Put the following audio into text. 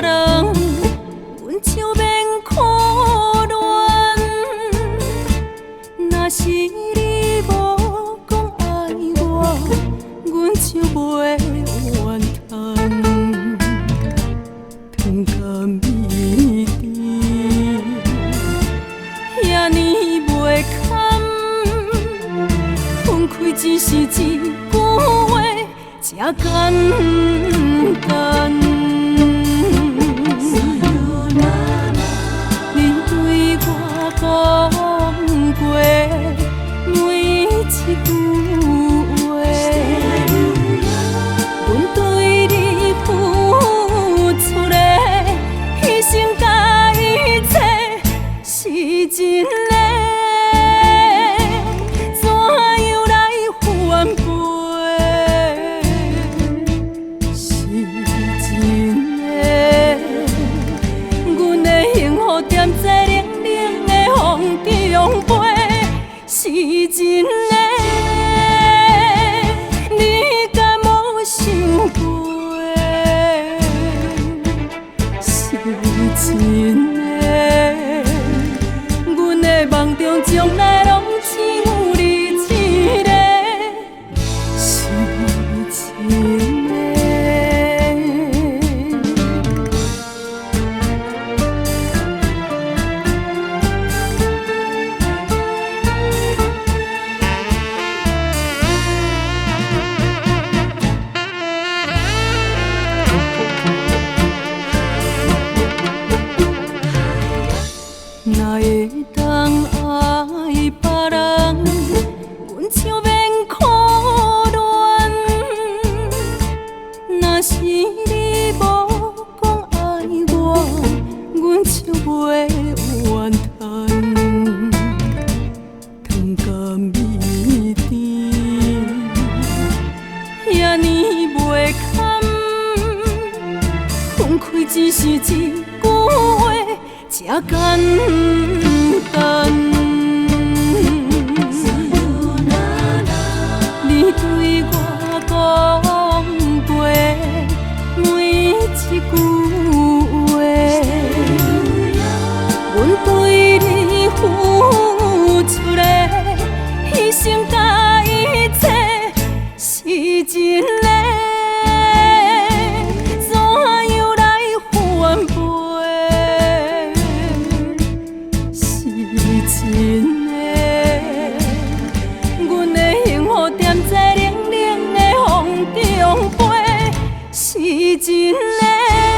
人，阮就免苦恋。若是你无讲爱我，阮就袂怨叹。糖甲蜜甜，遐尼袂堪，分开只是一句话，这简单。你对我讲过每一句话，阮对你付出的牺牲甲一切是真的，怎样来挽回？是真的，阮的幸福踮在冷冷的风中飞，是真的，你敢无想过？是真的，阮的梦中从来拢只有你一个，是真的。哪会当爱别人，阮就免苦恋。若是你无讲爱我，阮就袂怨叹。糖甲蜜甜，遐尼袂堪，分开只是一句话，这简单。你对我讲过每一句话，阮对你付出的牺牲甲一切是真的，怎样来挽回？是真的，阮的幸福踮在冷冷的风中飞，是真的。